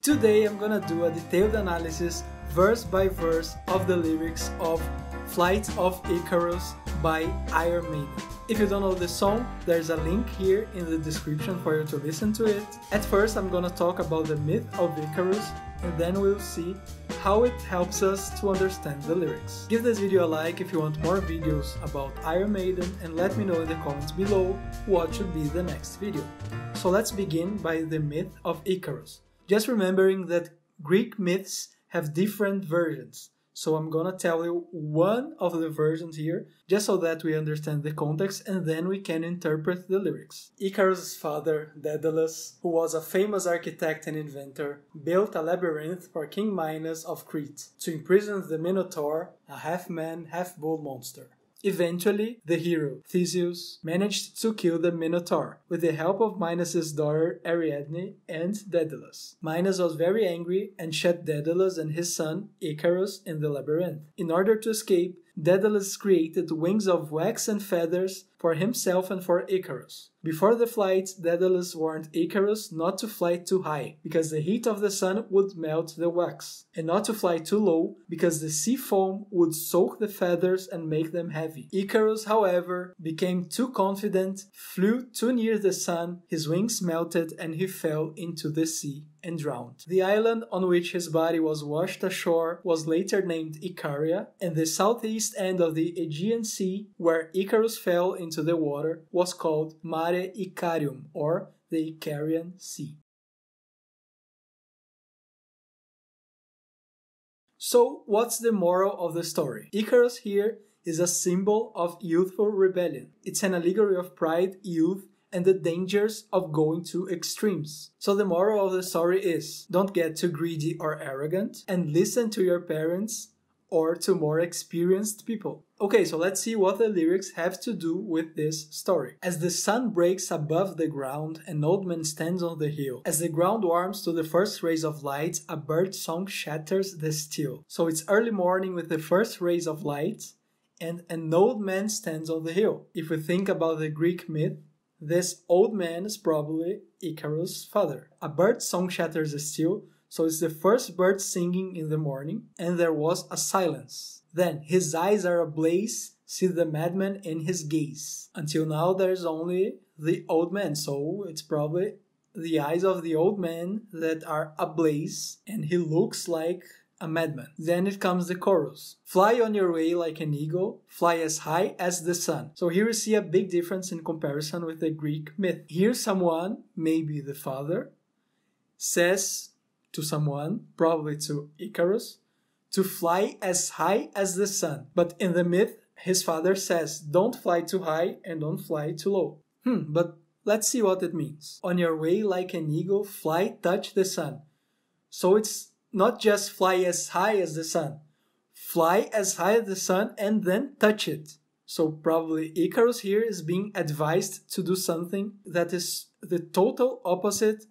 Today I'm gonna do a detailed analysis, verse by verse, of the lyrics of Flight of Icarus by Iron Maiden. If you don't know the song, there's a link here in the description for you to listen to it. At first I'm gonna talk about the Myth of Icarus, and then we'll see how it helps us to understand the lyrics. Give this video a like if you want more videos about Iron Maiden, and let me know in the comments below what should be the next video. So let's begin by the Myth of Icarus. Just remembering that Greek myths have different versions, so I'm gonna tell you one of the versions here, just so that we understand the context and then we can interpret the lyrics. Icarus' father, Daedalus, who was a famous architect and inventor, built a labyrinth for King Minos of Crete to imprison the Minotaur, a half-man, half-bull monster. Eventually, the hero, Theseus, managed to kill the Minotaur with the help of Minos' daughter Ariadne and Daedalus. Minos was very angry and shut Daedalus and his son Icarus in the labyrinth. In order to escape, Daedalus created wings of wax and feathers for himself and for Icarus. Before the flight, Daedalus warned Icarus not to fly too high, because the heat of the sun would melt the wax, and not to fly too low, because the sea foam would soak the feathers and make them heavy. Icarus, however, became too confident, flew too near the sun, his wings melted, and he fell into the sea and drowned. The island on which his body was washed ashore was later named Icaria, and the southeast end of the Aegean Sea, where Icarus fell into the water, was called Mare Icarium, or the Icarian Sea. So, what's the moral of the story? Icarus here is a symbol of youthful rebellion. It's an allegory of pride, youth, and the dangers of going to extremes. So the moral of the story is, don't get too greedy or arrogant, and listen to your parents or to more experienced people. Okay, so let's see what the lyrics have to do with this story. As the sun breaks above the ground, an old man stands on the hill. As the ground warms to the first rays of light, a bird song shatters the still. So it's early morning with the first rays of light, and an old man stands on the hill. If we think about the Greek myth, this old man is probably Icarus' father. A bird song shatters the still, so it's the first bird singing in the morning, and there was a silence. Then, his eyes are ablaze, see the madman in his gaze. Until now there's only the old man, so it's probably the eyes of the old man that are ablaze, and he looks like a madman. Then it comes the chorus. Fly on your way like an eagle, fly as high as the sun. So here we see a big difference in comparison with the Greek myth. Here someone, maybe the father, says to someone, probably to Icarus, to fly as high as the sun. But in the myth, his father says, don't fly too high and don't fly too low. But let's see what it means. On your way like an eagle, fly, touch the sun. So it's not just fly as high as the sun. Fly as high as the sun and then touch it. So probably Icarus here is being advised to do something that is the total opposite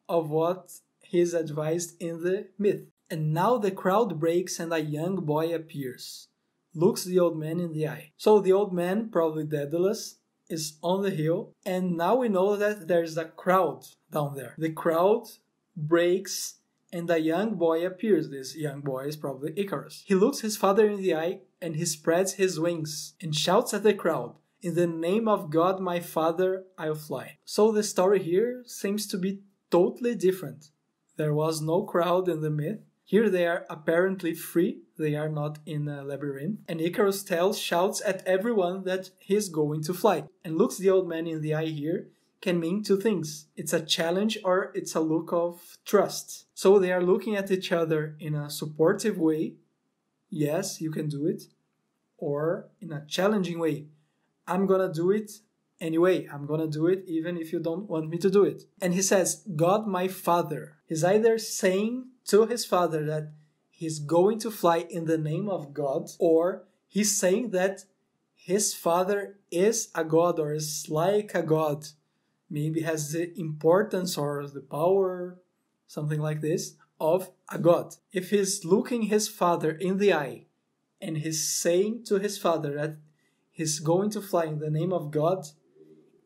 of what he is advised in the myth. And now the crowd breaks and a young boy appears. Looks the old man in the eye. So the old man, probably Daedalus, is on the hill. And now we know that there's a crowd down there. The crowd breaks and a young boy appears. This young boy is probably Icarus. He looks his father in the eye and he spreads his wings and shouts at the crowd, in the name of God my father, I'll fly. So the story here seems to be totally different. There was no crowd in the myth. Here they are apparently free. They are not in a labyrinth. And Icarus shouts at everyone that he's going to fly. And looks the old man in the eye here can mean two things. It's a challenge or it's a look of trust. So they are looking at each other in a supportive way. Yes, you can do it. Or in a challenging way. I'm gonna do it anyway. I'm gonna do it even if you don't want me to do it. And he says, God my father. He's either saying to his father that he's going to fly in the name of God, or he's saying that his father is a god or is like a god. Maybe has the importance or the power, something like this, of a god. If he's looking his father in the eye and he's saying to his father that he's going to fly in the name of God,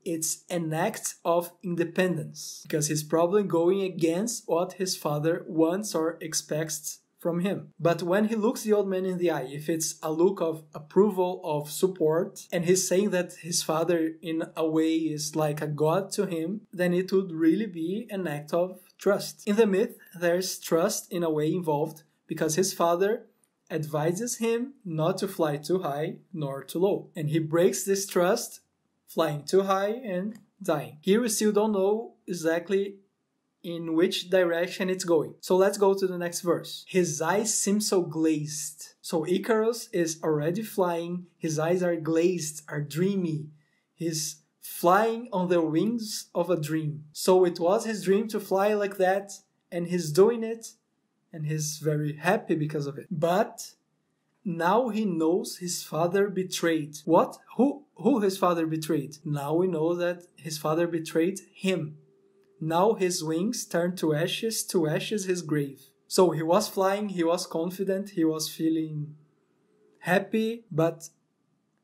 it's an act of independence, because he's probably going against what his father wants or expects from him. But when he looks the old man in the eye, if it's a look of approval, of support, and he's saying that his father in a way is like a god to him, then it would really be an act of trust. In the myth, there's trust in a way involved, because his father advises him not to fly too high nor too low. And he breaks this trust flying too high and dying. Here we still don't know exactly in which direction it's going. So let's go to the next verse. His eyes seem so glazed. So Icarus is already flying. His eyes are glazed, are dreamy. He's flying on the wings of a dream. So it was his dream to fly like that, and he's doing it, and he's very happy because of it. But now he knows his father betrayed. What? Who his father betrayed? Now we know that his father betrayed him. Now his wings turned to ashes his grave. So he was flying, he was confident, he was feeling happy, but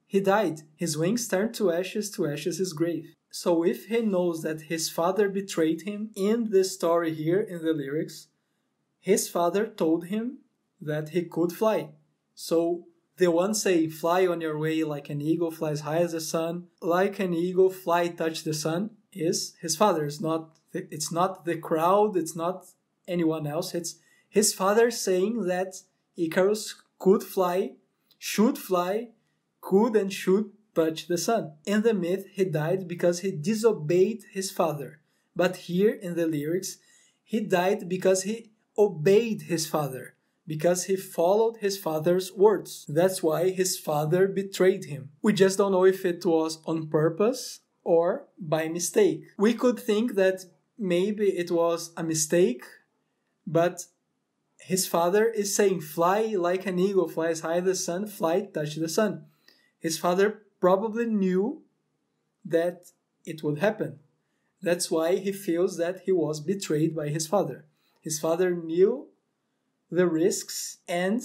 he died. His wings turned to ashes his grave. So if he knows that his father betrayed him, in this story here, in the lyrics, his father told him that he could fly. So the one saying, fly on your way like an eagle flies high as the sun, like an eagle fly touch the sun, is his father. It's not the crowd, it's not anyone else. It's his father saying that Icarus could fly, should fly, could and should touch the sun. In the myth, he died because he disobeyed his father. But here in the lyrics, he died because he obeyed his father, because he followed his father's words. That's why his father betrayed him. We just don't know if it was on purpose or by mistake. We could think that maybe it was a mistake, but his father is saying, fly like an eagle, fly as high as the sun, fly, touch the sun. His father probably knew that it would happen. That's why he feels that he was betrayed by his father. His father knew the risks and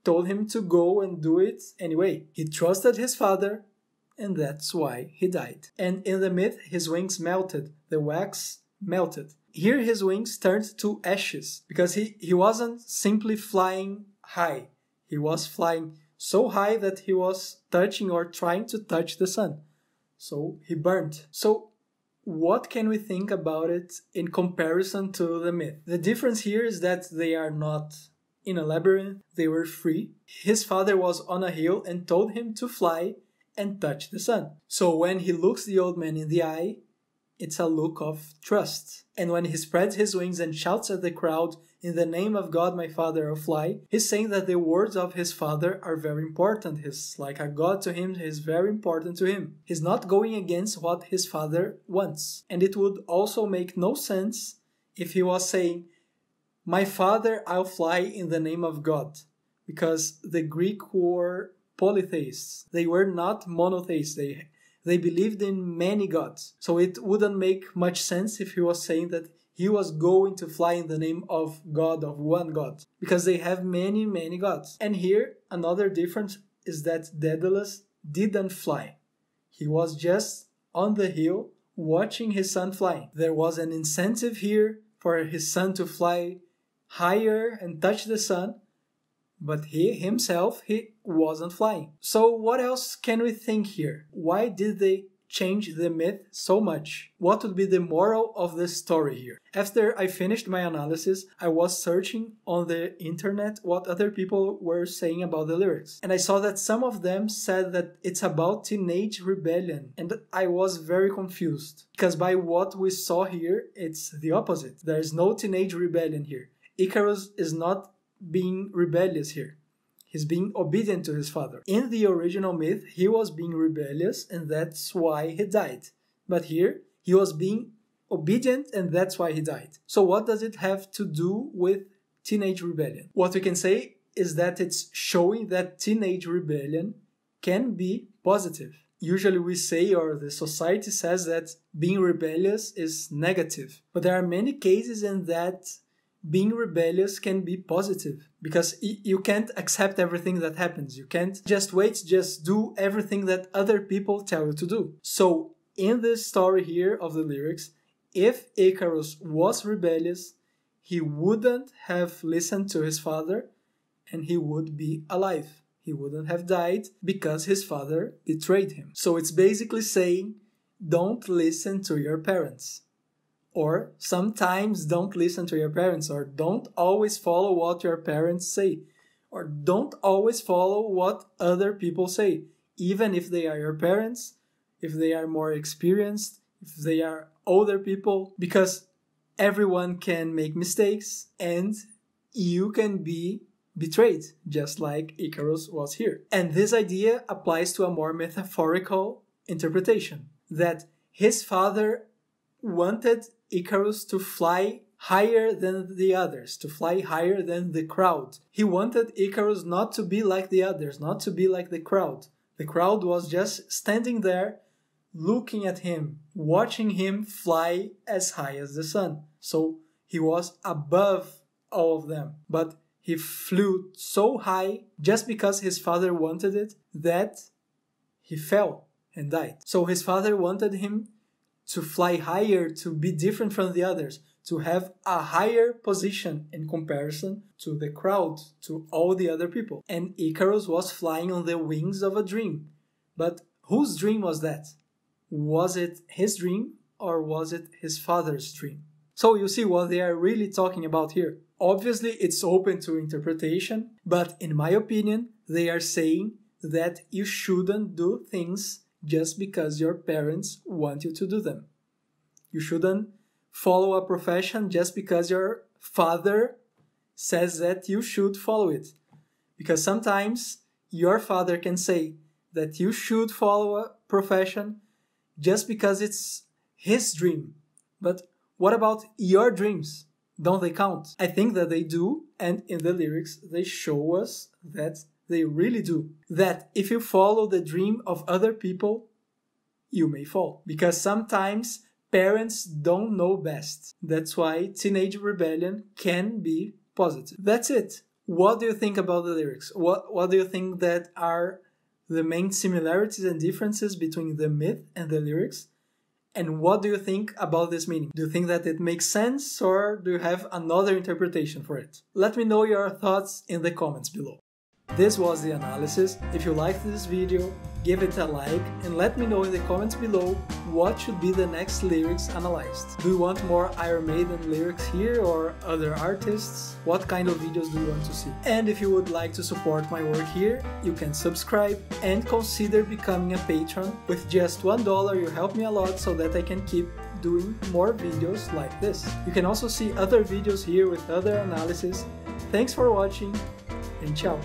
told him to go and do it anyway. He trusted his father, and that's why he died. And in the myth, his wings melted, the wax melted. Here his wings turned to ashes, because he wasn't simply flying high. He was flying so high that he was touching or trying to touch the sun. So he burned. So what can we think about it in comparison to the myth? The difference here is that they are not in a labyrinth, they were free. His father was on a hill and told him to fly and touch the sun. So when he looks the old man in the eye, it's a look of trust. And when he spreads his wings and shouts at the crowd, in the name of God my father I'll fly, he's saying that the words of his father are very important. He's like a god to him, he's very important to him. He's not going against what his father wants. And it would also make no sense if he was saying, my father I'll fly in the name of God. Because the Greek were polytheists. They were not monotheists. They believed in many gods. So it wouldn't make much sense if he was saying that he was going to fly in the name of God, of one God. Because they have many, many gods. And here, another difference is that Daedalus didn't fly. He was just on the hill watching his son flying. There was an incentive here for his son to fly higher and touch the sun. But he himself, he wasn't flying. So what else can we think here? Why did they change the myth so much? What would be the moral of the story here? After I finished my analysis, I was searching on the internet what other people were saying about the lyrics. And I saw that some of them said that it's about teenage rebellion. And I was very confused. Because by what we saw here, it's the opposite. There is no teenage rebellion here. Icarus is not being rebellious here. He's being obedient to his father. In the original myth, he was being rebellious and that's why he died. But here, he was being obedient and that's why he died. So what does it have to do with teenage rebellion? What we can say is that it's showing that teenage rebellion can be positive. Usually we say, or the society says, that being rebellious is negative. But there are many cases in that being rebellious can be positive, because you can't accept everything that happens. You can't just wait, just do everything that other people tell you to do. So in this story here of the lyrics, if Icarus was rebellious, he wouldn't have listened to his father and he would be alive. He wouldn't have died because his father betrayed him. So it's basically saying, don't listen to your parents. Or sometimes don't listen to your parents, or don't always follow what your parents say. Or don't always follow what other people say, even if they are your parents, if they are more experienced, if they are older people, because everyone can make mistakes and you can be betrayed, just like Icarus was here. And this idea applies to a more metaphorical interpretation, that his father wanted Icarus to fly higher than the others, to fly higher than the crowd. He wanted Icarus not to be like the others, not to be like the crowd. The crowd was just standing there, looking at him, watching him fly as high as the sun. So he was above all of them. But he flew so high just because his father wanted it that he fell and died. So his father wanted him to fly higher, to be different from the others, to have a higher position in comparison to the crowd, to all the other people. And Icarus was flying on the wings of a dream. But whose dream was that? Was it his dream or was it his father's dream? So you see what they are really talking about here. Obviously, it's open to interpretation, but in my opinion, they are saying that you shouldn't do things just because your parents want you to do them. You shouldn't follow a profession just because your father says that you should follow it. Because sometimes your father can say that you should follow a profession just because it's his dream. But what about your dreams? Don't they count? I think that they do, and in the lyrics they show us that they really do. That if you follow the dream of other people, you may fall. Because sometimes parents don't know best. That's why teenage rebellion can be positive. That's it. What do you think about the lyrics? What do you think that are the main similarities and differences between the myth and the lyrics? And what do you think about this meaning? Do you think that it makes sense, or do you have another interpretation for it? Let me know your thoughts in the comments below. This was the analysis. If you liked this video, give it a like and let me know in the comments below what should be the next lyrics analyzed. Do you want more Iron Maiden lyrics here or other artists? What kind of videos do you want to see? And if you would like to support my work here, you can subscribe and consider becoming a patron. With just $1 you help me a lot so that I can keep doing more videos like this. You can also see other videos here with other analysis. Thanks for watching and ciao!